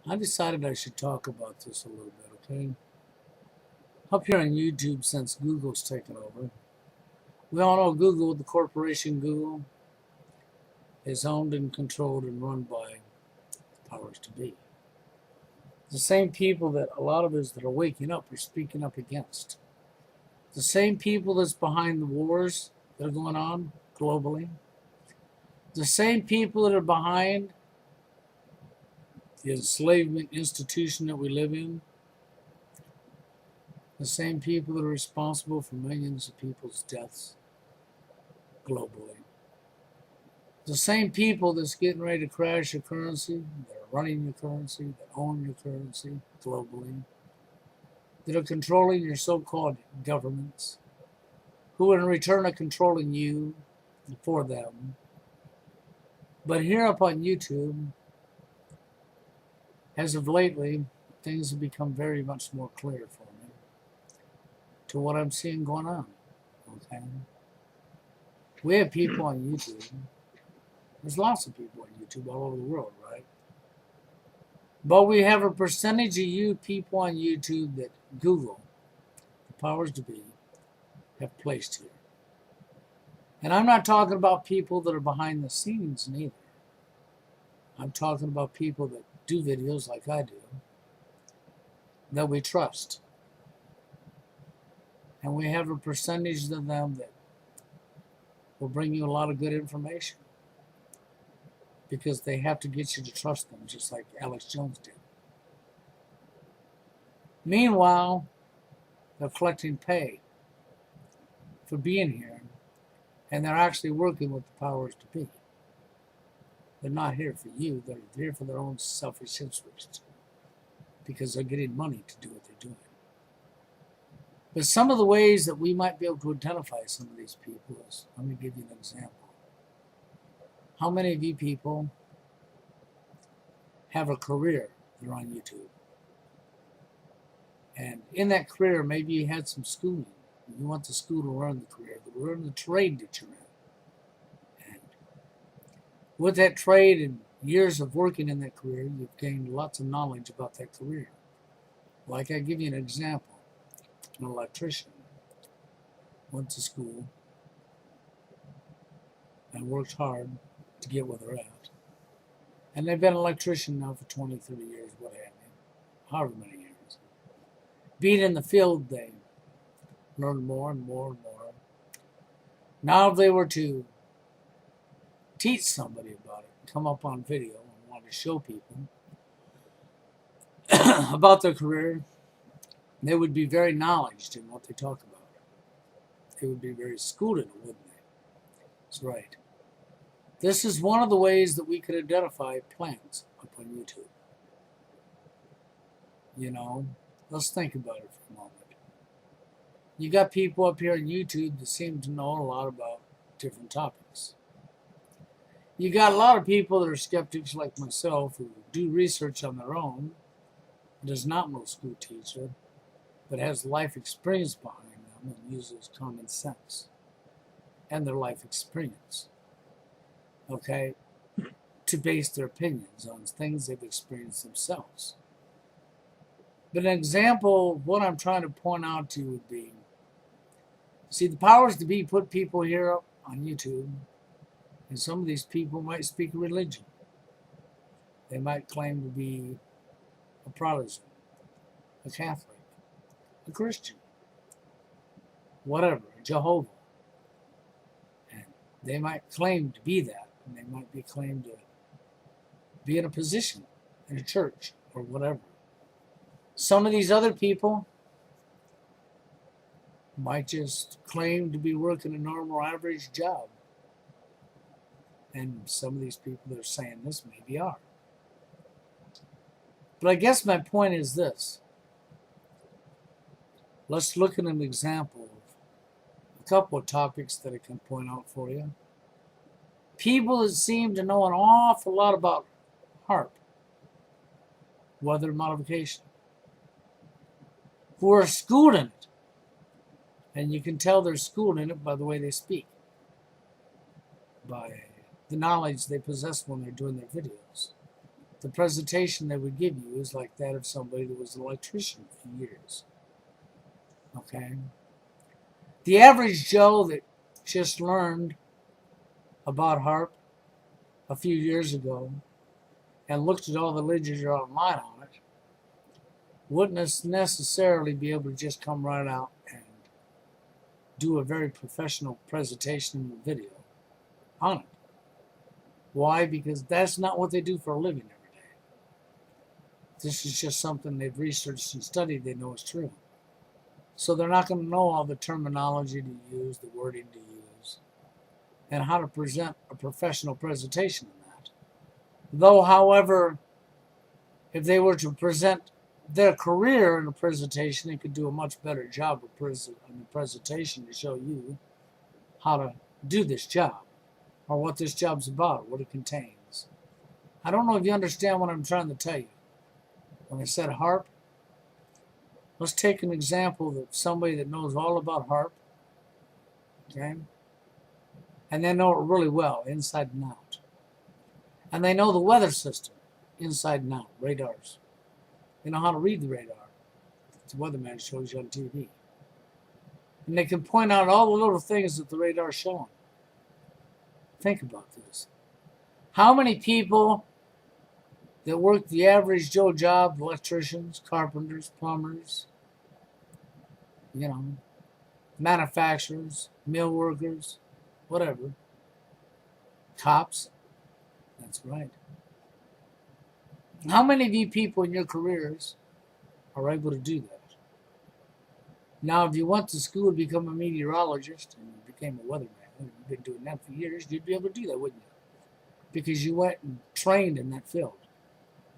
I decided I should talk about this a little bit, okay? Up here on YouTube, since Google's taken over, we all know Google, the corporation Google, is owned and controlled and run by the powers to be. The same people that a lot of us that are waking up are speaking up against. The same people that's behind the wars that are going on globally. The same people that are behind the enslavement institution that we live in. The same people that are responsible for millions of people's deaths globally. The same people that's getting ready to crash your currency, that are running your currency, that own your currency globally, that are controlling your so-called governments, who in return are controlling you for them. But here up on YouTube, as of lately, things have become very much more clear for me to what I'm seeing going on. Okay? We have people on YouTube. There's lots of people on YouTube all over the world, right? But we have a percentage of you people on YouTube that Google, the powers to be, have placed here. And I'm not talking about people that are behind the scenes neither. I'm talking about people that do videos like I do, that we trust. And we have a percentage of them that will bring you a lot of good information because they have to get you to trust them, just like Alex Jones did. Meanwhile, they're collecting pay for being here, and they're actually working with the powers to be. They're not here for you, they're here for their own selfish interests because they're getting money to do what they're doing. But some of the ways that we might be able to identify some of these people is, let me give you an example. How many of you people have a career that are on YouTube? And in that career, maybe you had some schooling. You went to school to learn the career, to learn the trade that you're in. And with that trade and years of working in that career, you've gained lots of knowledge about that career. Like I give you an example. An electrician went to school and worked hard to get where they're at. And they've been an electrician now for 20, 30 years, what have you, however many years. Being in the field, they learned more and more and more. Now if they were to teach somebody about it, come up on video and want to show people about their career, they would be very knowledgeable in what they talk about. They would be very schooled in it, wouldn't they? That's right. This is one of the ways that we could identify plants up on YouTube. You know, let's think about it for a moment. You got people up here on YouTube that seem to know a lot about different topics. You got a lot of people that are skeptics like myself who do research on their own, does not know school teacher, but has life experience behind them and uses common sense and their life experience, okay, to base their opinions on things they've experienced themselves. But an example of what I'm trying to point out to you would be, see, the powers to be put people here up on YouTube, and some of these people might speak religion. They might claim to be a Protestant, a Catholic, a Christian, whatever, Jehovah. And they might claim to be that, and they might be claimed to be in a position in a church or whatever. Some of these other people might just claim to be working a normal average job. And some of these people that are saying this maybe are. But I guess my point is this. Let's look at an example of a couple of topics that I can point out for you. People that seem to know an awful lot about HAARP, weather modification, who are schooled in it. And you can tell they're schooled in it by the way they speak, by the knowledge they possess when they're doing their videos. the presentation they would give you is like that of somebody that was an electrician for years. Okay? The average Joe that just learned about HAARP a few years ago and looked at all the literature online on it wouldn't necessarily be able to just come right out and do a very professional presentation in the video on it. Why? Because that's not what they do for a living every day. This is just something they've researched and studied, they know is true. So they're not going to know all the terminology to use, the wording to use, and how to present a professional presentation in that. Though, however, if they were to present their career in a presentation, they could do a much better job of the presentation to show you how to do this job, or what this job's about, what it contains. I don't know if you understand what I'm trying to tell you. When I said HAARP, let's take an example of somebody that knows all about HAARP, okay? And they know it really well, inside and out. And they know the weather system, inside and out, radars. They know how to read the radar. The weatherman shows you on TV. And they can point out all the little things that the radar's showing. Think about this. How many people that work the average Joe job, electricians, carpenters, plumbers, manufacturers, mill workers, whatever, cops, that's right. How many of you people in your careers are able to do that? Now, if you went to school to become a meteorologist and you became a weatherman, and you've been doing that for years, you'd be able to do that, wouldn't you? Because you went and trained in that field.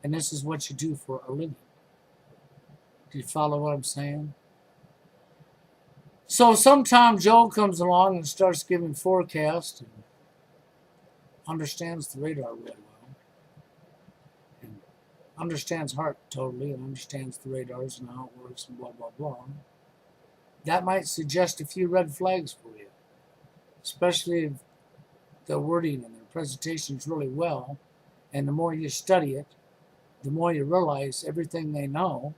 And this is what you do for a living. Do you follow what I'm saying? So sometimes Joe comes along and starts giving forecasts and understands the radar really well. And understands HAARP totally and understands the radars and how it works and blah, blah, blah. That might suggest a few red flags for you. Especially if the wording and their presentation is really well. And the more you study it, the more you realize everything they know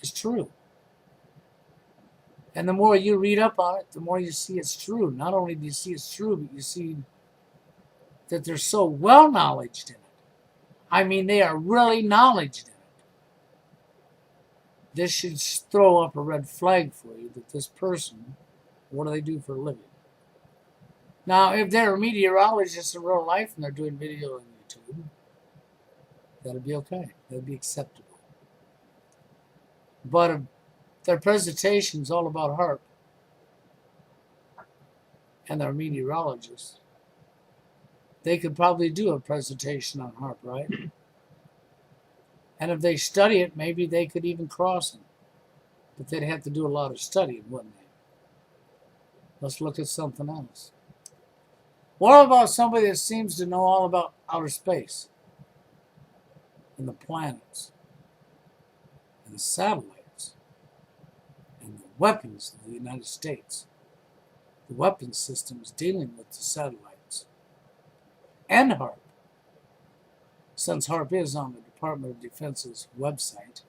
is true. And the more you read up on it, the more you see it's true. Not only do you see it's true, but you see that they're so well knowledged in it. I mean, they are really knowledged in it. This should throw up a red flag for you that this person, what do they do for a living? Now, if they're meteorologists in real life and they're doing video on YouTube, that'll be okay. That'll be acceptable. But if their presentation's all about HAARP and they're meteorologists, they could probably do a presentation on HAARP, right? And if they study it, maybe they could even cross it. But they'd have to do a lot of studying, wouldn't they? Let's look at something else. What about somebody that seems to know all about outer space and the planets and the satellites and the weapons of the United States, the weapons systems dealing with the satellites, and HAARP? Since HAARP is on the Department of Defense's website,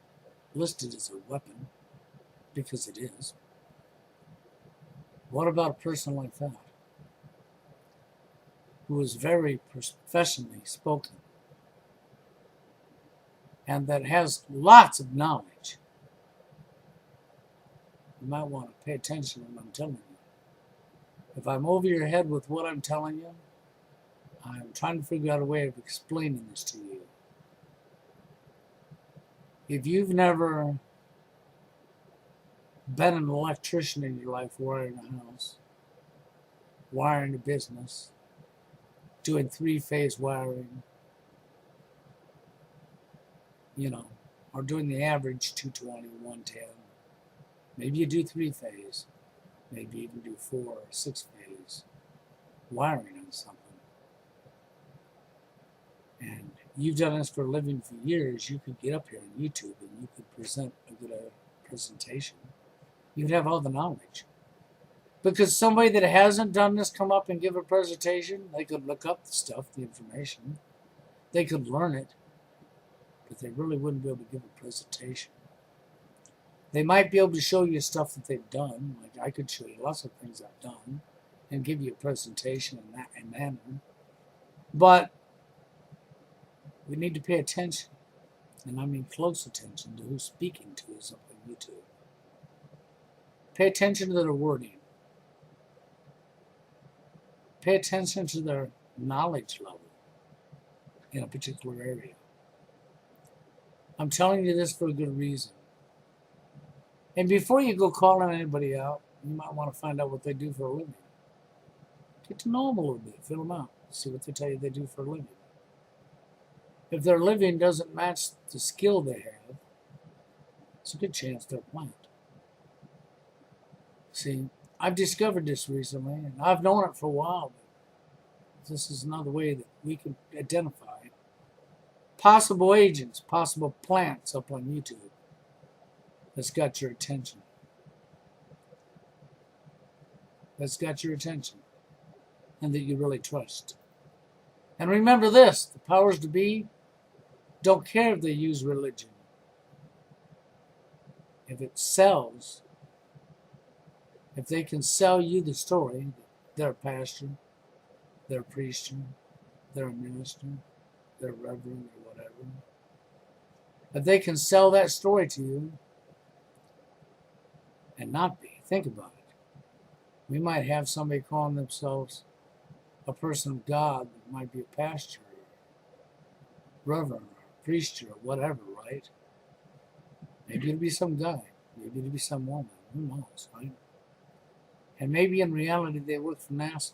listed as a weapon, because it is. What about a person like that, who is very professionally spoken and that has lots of knowledge? You might want to pay attention to what I'm telling you. If I'm over your head with what I'm telling you, I'm trying to figure out a way of explaining this to you. If you've never been an electrician in your life, wiring a house, wiring a business, doing three-phase wiring, or doing the average 220, 110. Maybe you do three-phase. Maybe you even do 4 or 6-phase wiring on something. And you've done this for a living for years. You could get up here on YouTube and you could present a good presentation. You'd have all the knowledge. Because somebody that hasn't done this come up and give a presentation, they could look up the stuff, the information. They could learn it. but they really wouldn't be able to give a presentation. They might be able to show you stuff that they've done, like I could show you lots of things I've done and give you a presentation in that manner. But we need to pay attention, and I mean close attention to who's speaking to us up on YouTube. Pay attention to their wording. Pay attention to their knowledge level in a particular area. I'm telling you this for a good reason. And before you go calling anybody out, you might want to find out what they do for a living. Get to know them a little bit, fill them out, see what they tell you they do for a living. If their living doesn't match the skill they have, it's a good chance they're a plant. See, I've discovered this recently, and I've known it for a while, but this is another way that we can identify possible agents, possible plants up on YouTube that's got your attention. That's got your attention, and that you really trust. And remember this, the powers to be don't care if they use religion. If it sells, if they can sell you the story that they're a pastor, they're a priest, they're a minister, they're a reverend, or whatever, if they can sell that story to you and not be, think about it. We might have somebody calling themselves a person of God that might be a pastor, or reverend, or priest, or whatever, right? Maybe it'll be some guy. Maybe it'll be some woman. Who knows, right? And maybe in reality they work for NASA.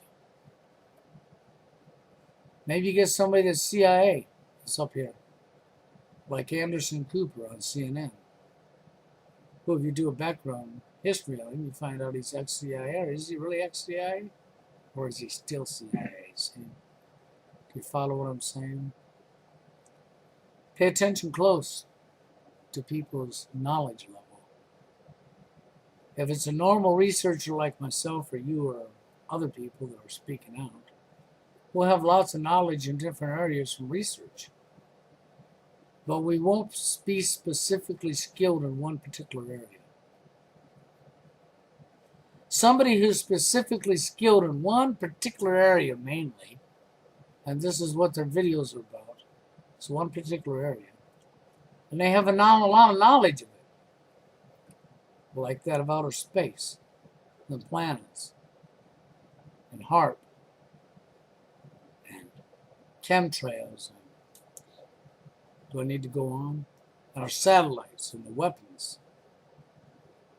Maybe you get somebody that's CIA that's up here, like Anderson Cooper on CNN. Well, if you do a background history on him, you find out he's ex-CIA. Or is he really ex-CIA? Or is he still CIA? See? Do you follow what I'm saying? Pay attention close to people's knowledge level. If it's a normal researcher like myself or you or other people that are speaking out, we'll have lots of knowledge in different areas from research. But we won't be specifically skilled in one particular area. Somebody who's specifically skilled in one particular area mainly, and this is what their videos are about, it's one particular area, and they have a lot of knowledge of it, like that of outer space, and planets, and HAARP, and chemtrails, and do I need to go on? And our satellites and the weapons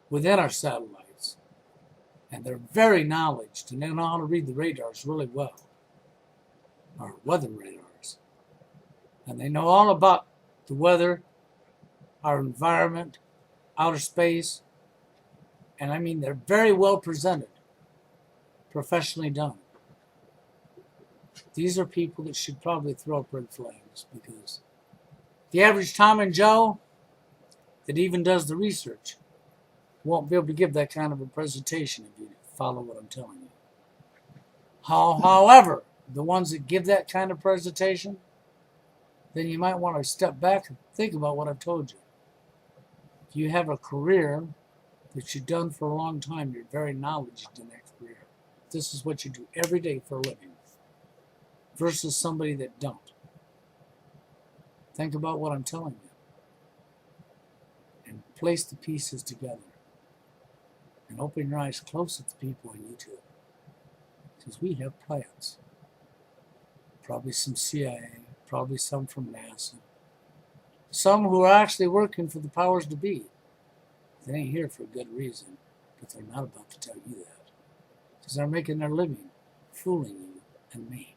within our satellites. And they're very knowledgeable, and they know how to read the radars really well, our weather radars. And they know all about the weather, our environment, outer space. And I mean, they're very well presented, professionally done. These are people that should probably throw up red flags, because the average Tom and Joe that even does the research won't be able to give that kind of a presentation if you follow what I'm telling you. However, the ones that give that kind of presentation, then you might want to step back and think about what I've told you. If you have a career that you've done for a long time, you're very knowledgeable in that career. This is what you do every day for a living, versus somebody that don't. Think about what I'm telling you and place the pieces together. And open your eyes close at the people on YouTube. Because we have plans. Probably some CIA, probably some from NASA. Some who are actually working for the powers to be. They ain't here for a good reason, but they're not about to tell you that. Because they're making their living fooling you and me.